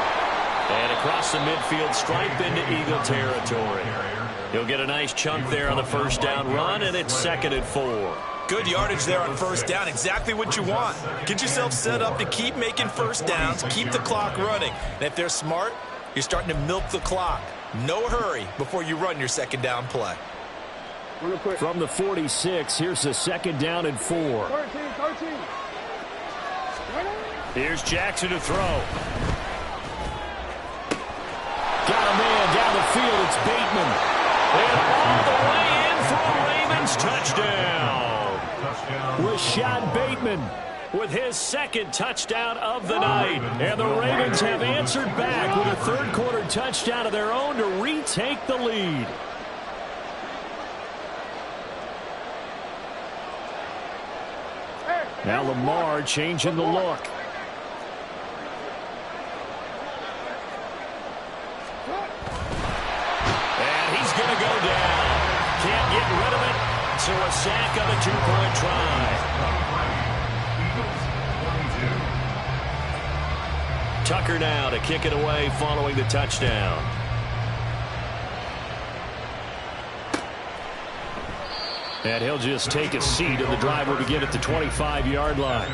And across the midfield stripe into Eagle territory. He'll get a nice chunk there on the first down run, and it's 2nd and 4. Good yardage there on first down. Exactly what you want. Get yourself set up to keep making first downs, keep the clock running. And if they're smart, you're starting to milk the clock. No hurry before you run your second down play. From the 46, here's the 2nd down and 4. 13. Here's Jackson to throw. Got a man down the field. It's Bateman. And all the way in for a Ravens touchdown. Rashad Bateman with his 2nd touchdown of the night. And the Ravens have answered back with a 3rd quarter touchdown of their own to retake the lead. Now Lamar changing the look. And he's going to go down. Can't get rid of it. So a sack on the 2-point try. Tucker now to kick it away following the touchdown. And he'll just take a seat, and the drive will begin at the 25-yard line.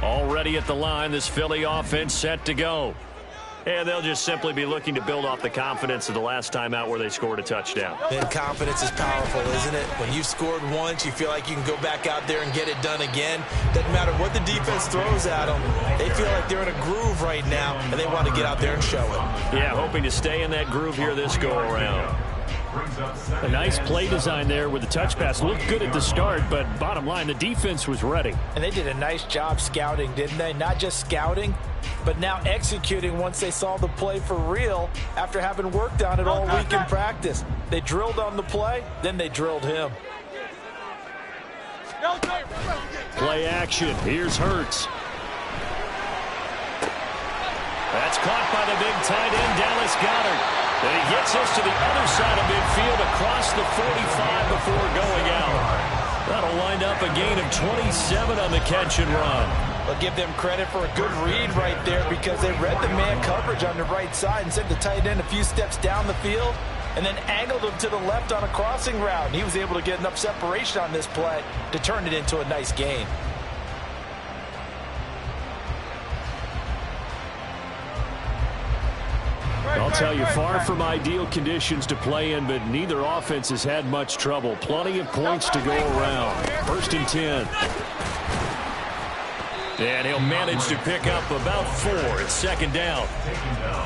Already at the line, this Philly offense set to go. And they'll just simply be looking to build off the confidence of the last time out where they scored a touchdown. And confidence is powerful, isn't it? When you've scored once, you feel like you can go back out there and get it done again. Doesn't matter what the defense throws at them. They feel like they're in a groove right now, and they want to get out there and show it. Yeah, hoping to stay in that groove here this go-around. A nice play design there with the touch pass. Looked good at the start, but bottom line, the defense was ready. And they did a nice job scouting, didn't they? Not just scouting, but now executing once they saw the play for real after having worked on it all week in practice. They drilled on the play, then they drilled him. Play action. Here's Hurts. That's caught by the big tight end, Dallas Goedert. And he gets us to the other side of midfield across the 45 before going out. That'll wind up a gain of 27 on the catch and run. I'll give them credit for a good read right there because they read the man coverage on the right side and sent the tight end a few steps down the field and then angled him to the left on a crossing route. And he was able to get enough separation on this play to turn it into a nice gain. I'll tell you, far from ideal conditions to play in, but neither offense has had much trouble. Plenty of points to go around. 1st and 10. And he'll manage to pick up about 4. It's 2nd down.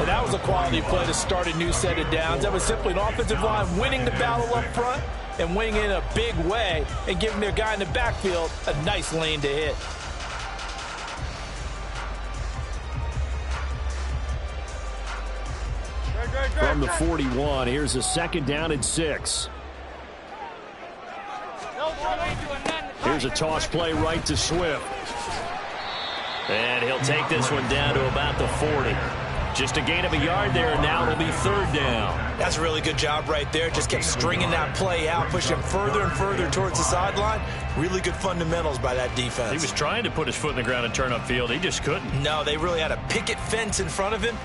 And that was a quality play to start a new set of downs. That was simply an offensive line winning the battle up front and winning in a big way and giving their guy in the backfield a nice lane to hit. From the 41, here's a 2nd down and 6. Here's a toss play right to Swift. And he'll take this one down to about the 40. Just a gain of a yard there, and now it'll be 3rd down. That's a really good job right there. Just kept stringing that play out, pushing further and further towards the sideline. Really good fundamentals by that defense. He was trying to put his foot in the ground and turn upfield. He just couldn't. No, they really had a picket fence in front of him.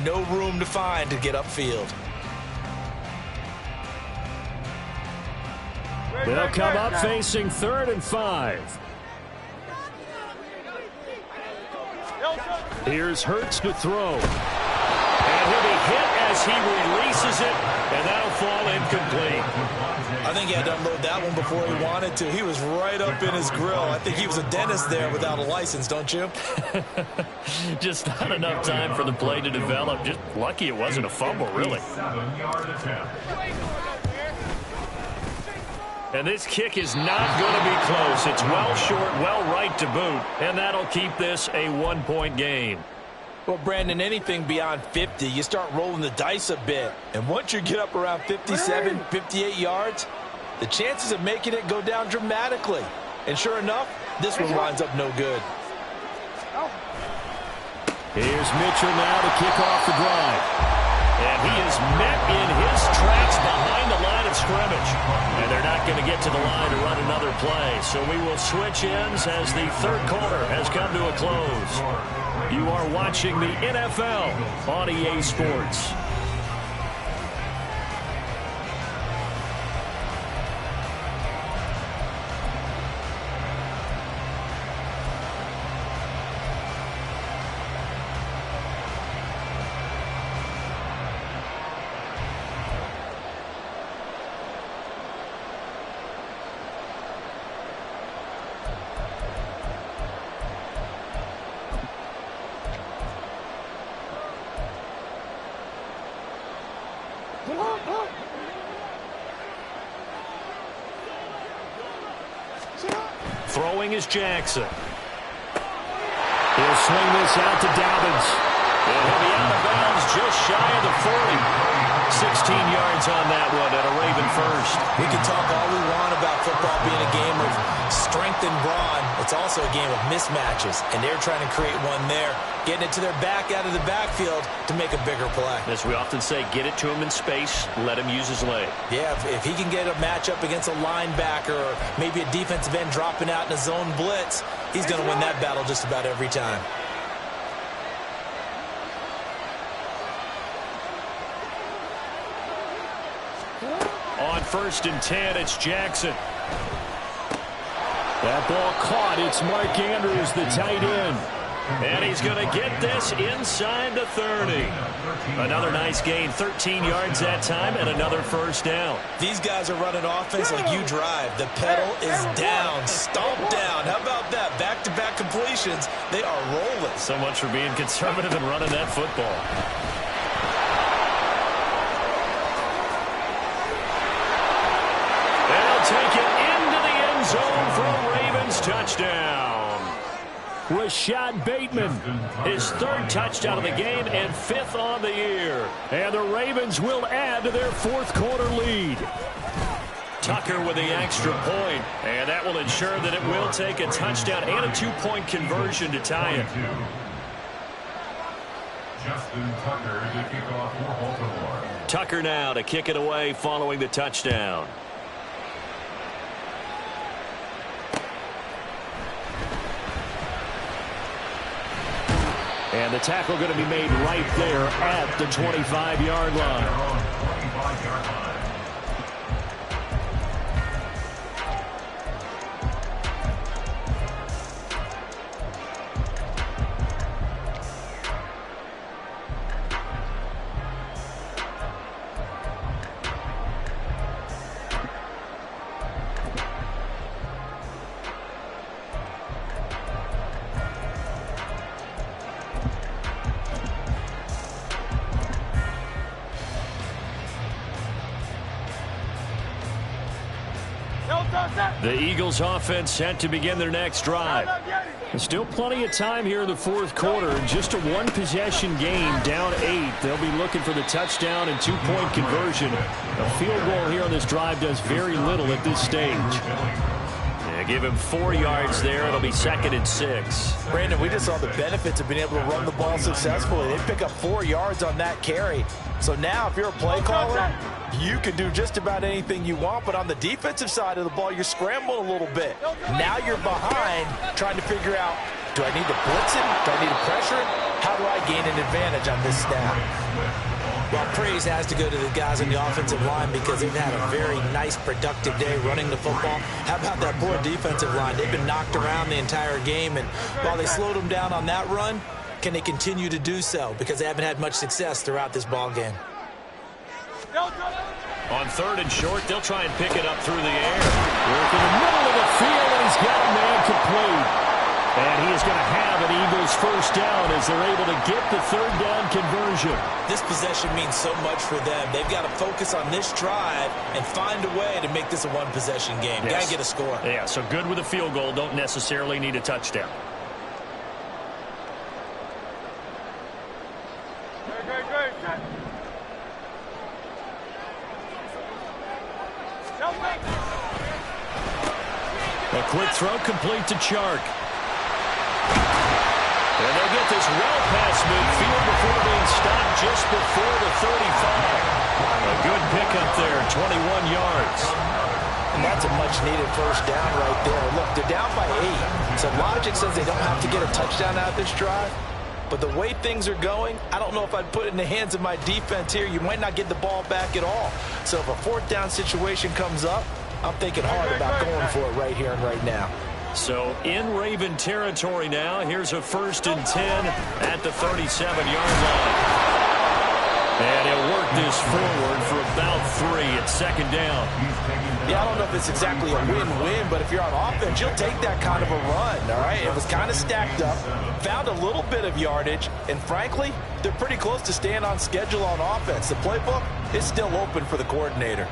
No room to find to get upfield. They'll come up facing 3rd and 5. Here's Hurts to throw. And he'll be hit as he releases it, and that'll fall incomplete. I think he had to unload that one before he wanted to. He was right up in his grill. I think he was a dentist there without a license, don't you? Just not enough time for the play to develop. Just lucky it wasn't a fumble, really. And this kick is not going to be close. It's well short, well right to boot, and that'll keep this a 1-point game. Well, Brandon, anything beyond 50, you start rolling the dice a bit. And once you get up around 57, 58 yards, the chances of making it go down dramatically. And sure enough, this one winds up no good. Here's Mitchell now to kick off the drive. And he is met in his tracks behind the line of scrimmage. And they're not going to get to the line to run another play. So we will switch ends as the third quarter has come to a close. You are watching the NFL on EA Sports. Throwing is Jackson. He'll swing this out to Dobbins. And he'll be out of bounds just shy of the 40. 16 yards on that one and a Raven first. We can talk all we want about football being a game of strength and brawn. It's also a game of mismatches, and they're trying to create one there, getting it to their back out of the backfield to make a bigger play. As we often say, get it to him in space, let him use his leg. Yeah, if he can get a matchup against a linebacker or maybe a defensive end dropping out in a zone blitz, he's going to win that battle just about every time. On 1st and 10, it's Jackson. That ball caught. It's Mark Andrews, the tight end. And he's going to get this inside the 30. Another nice gain, 13 yards that time, and another first down. These guys are running offense like you drive. The pedal is down, stomp down. How about that? Back-to-back completions. They are rolling. So much for being conservative and running that football. Take it into the end zone for a Ravens touchdown. Rashad Bateman, his 3rd touchdown of the game and 5th on the year. And the Ravens will add to their 4th quarter lead. Tucker with the extra point, and that will ensure that it will take a touchdown and a 2-point conversion to tie it. Justin Tucker to kick off for Baltimore. Tucker now to kick it away following the touchdown. And the tackle going to be made right there at the 25-yard line. The Eagles offense set to begin their next drive. There's still plenty of time here in the 4th quarter. Just a 1-possession game, down 8. They'll be looking for the touchdown and 2-point conversion. A field goal here on this drive does very little at this stage. Yeah, give him 4 yards there. It'll be 2nd and 6. Brandon, we just saw the benefits of being able to run the ball successfully. They pick up 4 yards on that carry. So now if you're a play caller, you can do just about anything you want, but on the defensive side of the ball, you're scrambling a little bit. Now you're behind trying to figure out, do I need to blitz him? Do I need to pressure him? How do I gain an advantage on this snap? Well, praise has to go to the guys on the offensive line because they've had a very nice, productive day running the football. How about that poor defensive line? They've been knocked around the entire game, and while they slowed them down on that run, can they continue to do so? Because they haven't had much success throughout this ball game. On 3rd and short, they'll try and pick it up through the air. Work in the middle of the field, and he's got a man complete. And he is going to have an Eagles first down as they're able to get the 3rd down conversion. This possession means so much for them. They've got to focus on this drive and find a way to make this a 1-possession game. Yes. Got to get a score. Yeah, so good with a field goal. Don't necessarily need a touchdown. A quick throw complete to Chark. And they'll get this well past midfield before being stopped just before the 35. A good pickup there, 21 yards. And that's a much-needed first down right there. Look, they're down by 8. So logic says they don't have to get a touchdown out of this drive. But the way things are going, I don't know if I'd put it in the hands of my defense here. You might not get the ball back at all. So if a fourth down situation comes up, I'm thinking hard about going for it right here and right now. So in Raven territory now. Here's a 1st and 10 at the 37-yard line. And he'll work this forward for about 3 at 2nd down. Yeah, I don't know if it's exactly a win-win, but if you're on offense, you'll take that kind of a run, all right? It was kind of stacked up, found a little bit of yardage, and frankly, they're pretty close to staying on schedule on offense. The playbook is still open for the coordinator.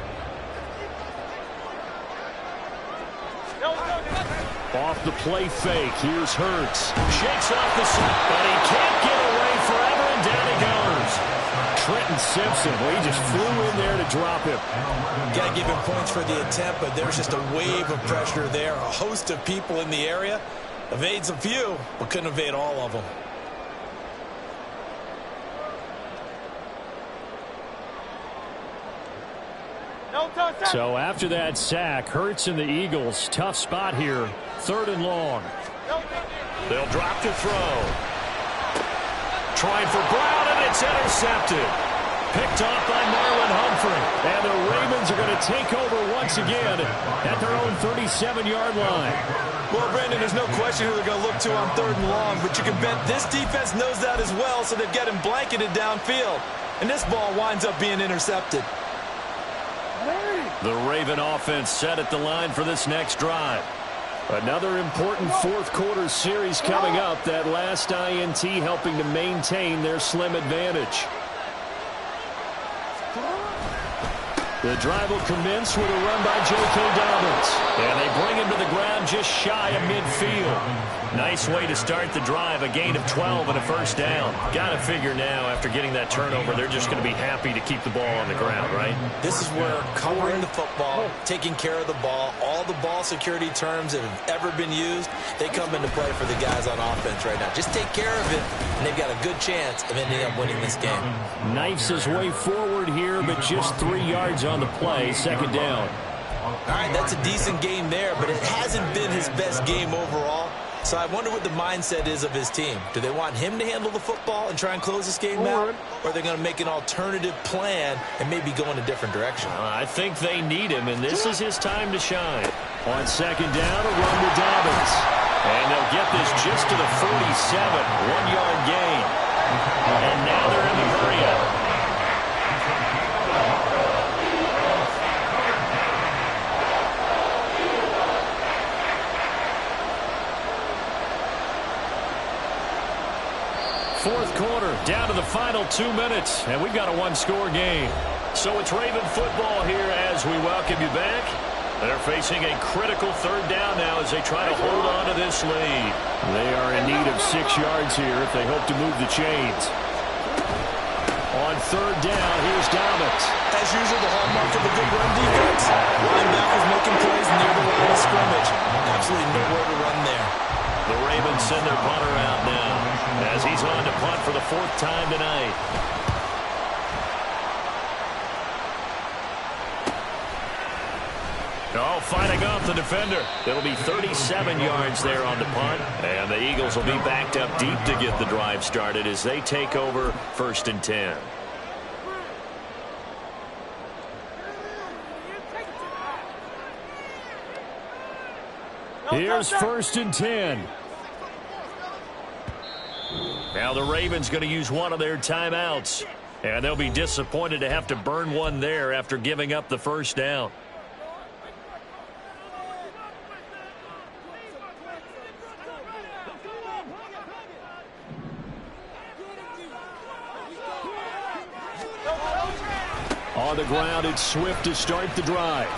Off the play fake, here's Hurts. Shakes off the snap, but he can't get away forever, and down he goes. Trenton Simpson, well, he just flew in there to drop him. Got to give him points for the attempt, but there's just a wave of pressure there. A host of people in the area. Evades a few, but couldn't evade all of them. So after that sack, Hurts and the Eagles, tough spot here. 3rd and long. They'll drop to throw. Trying for Brown, and it's intercepted. Picked off by Marlon Humphrey. And the Ravens are going to take over once again at their own 37-yard line. Well, Brandon, there's no question who they're going to look to on 3rd and long, but you can bet this defense knows that as well, so they've got him blanketed downfield. And this ball winds up being intercepted. The Raven offense set at the line for this next drive. Another important 4th quarter series coming up. That last INT helping to maintain their slim advantage. The drive will commence with a run by J.K. Dobbins. And they bring him to the ground just shy of midfield. Nice way to start the drive. A gain of 12 and a 1st down. Got to figure now, after getting that turnover, they're just going to be happy to keep the ball on the ground, right? This is where covering the football, taking care of the ball, all the ball security terms that have ever been used, they come into play for the guys on offense right now. Just take care of it, and they've got a good chance of ending up winning this game. Knifes his way forward here, but just 3 yards on the play. 2nd down. All right, that's a decent game there, but it hasn't been his best game overall. So I wonder what the mindset is of his team. Do they want him to handle the football and try and close this game out? Or are they going to make an alternative plan and maybe go in a different direction? I think they need him, and this is his time to shine. On 2nd down, a run to Dobbins. And they'll get this just to the 47. 1-yard gain. And now they're in the hurry-up. Fourth quarter, down to the final 2 minutes, and we've got a 1-score game. So it's Raven football here as we welcome you back. They're facing a critical 3rd down now as they try to hold on to this lead. They are in need of 6 yards here if they hope to move the chains. On 3rd down, here's Dobbins. As usual, the hallmark of a good run defense. Linebackers making plays near the line of scrimmage. Absolutely nowhere to run there. The Ravens send their punter out now as he's on to punt for the 4th time tonight. Oh, fighting off the defender. It'll be 37 yards there on the punt. And the Eagles will be backed up deep to get the drive started as they take over 1st and 10. Here's 1st and 10. Now the Ravens going to use one of their timeouts. And they'll be disappointed to have to burn one there after giving up the 1st down. On the ground, it's Swift to start the drive.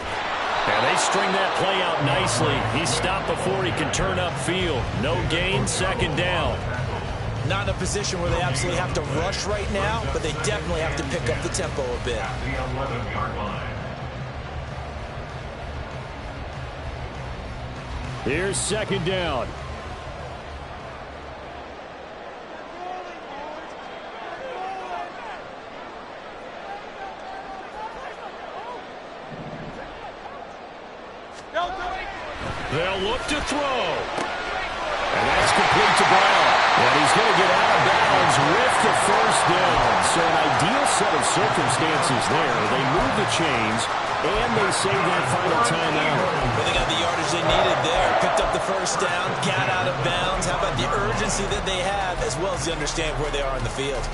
And they string that play out nicely. He's stopped before he can turn upfield. No gain, 2nd down. Not in a position where they absolutely have to rush right now, but they definitely have to pick up the tempo a bit. The 11-yard line. Here's 2nd down. They'll look to throw. And that's complete to Brown. And he's going to get out of bounds with the first down. So an ideal set of circumstances there. They move the chains, and they save that final timeout. Well, they got the yardage they needed there. Picked up the first down, got out of bounds. How about the urgency that they have, as well as the understanding where they are in the field?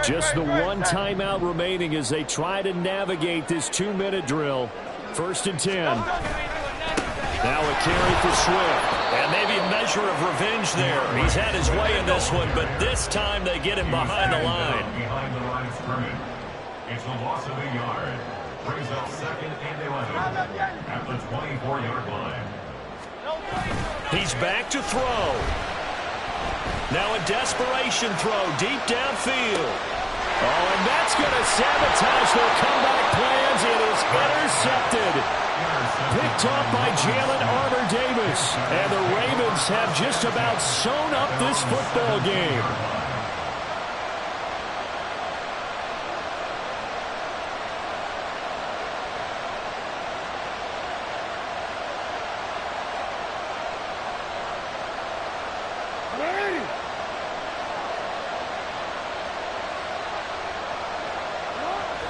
Just the one timeout remaining as they try to navigate this 2-minute drill. 1st and 10. Now a carry for Swift. And maybe a measure of revenge there. He's had his way in this one, but this time they get him behind the line. Behind the line of scrimmage. It's a loss of a yard. Brings up 2nd and 11 at the 24-yard line. He's back to throw. Now a desperation throw deep downfield. Oh, and that's going to sabotage their comeback plans. It is intercepted. Picked off by Jalen Armour-Davis. And the Ravens have just about sewn up this football game.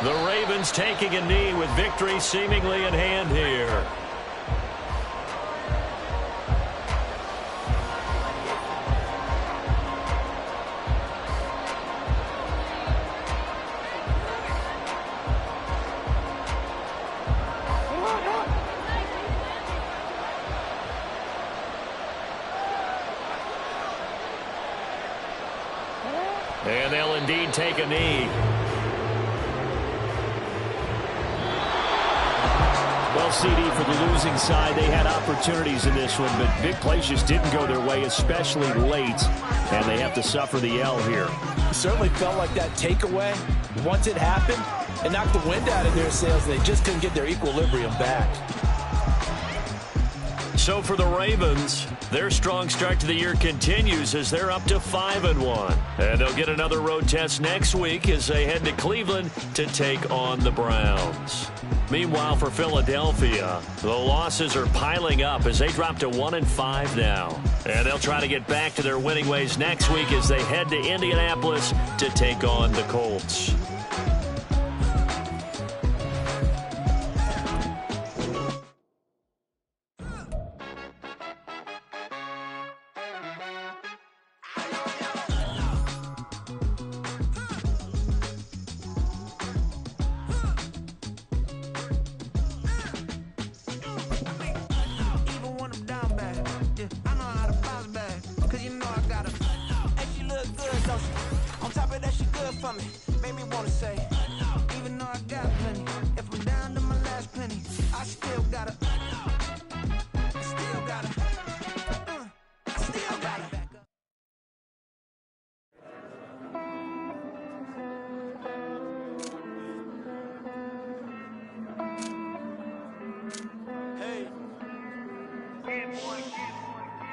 The Ravens taking a knee with victory seemingly in hand here. And they'll indeed take a knee. Well, CD, for the losing side, they had opportunities in this one, but big plays just didn't go their way, especially late, and they have to suffer the L here. It certainly felt like that takeaway, once it happened, it knocked the wind out of their sails, and they just couldn't get their equilibrium back. So for the Ravens, their strong start to the year continues as they're up to 5-1. And they'll get another road test next week as they head to Cleveland to take on the Browns. Meanwhile, for Philadelphia, the losses are piling up as they drop to 1-5 now. And they'll try to get back to their winning ways next week as they head to Indianapolis to take on the Colts.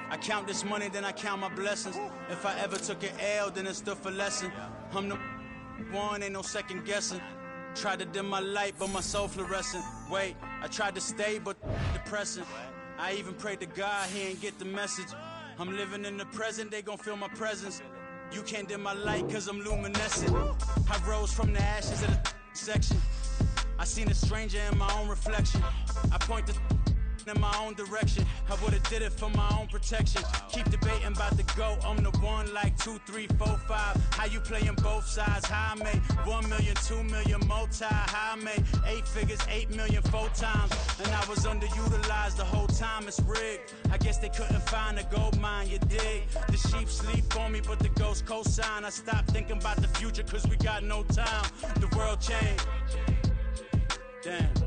I count this money, then I count my blessings. If I ever took an L, then it stood for lesson. I'm the one, ain't no second guessing. Tried to dim my light, but my soul fluorescent. Wait, I tried to stay, but depressing. I even prayed to God, he ain't get the message. I'm living in the present, they gon' feel my presence. You can't dim my light, cause I'm luminescent. I rose from the ashes of the section. I seen a stranger in my own reflection. I point the in my own direction. I would've did it for my own protection. Keep debating about the GOAT. I'm the one like 2, 3, 4, 5. How you playing both sides? How I made 1 million, 2 million multi. How I made 8 figures, 8 million 4 times. And I was underutilized the whole time. It's rigged. I guess they couldn't find a gold mine, you dig? The sheep sleep on me, but the ghost cosign. I stopped thinking about the future cause we got no time. The world changed. Damn.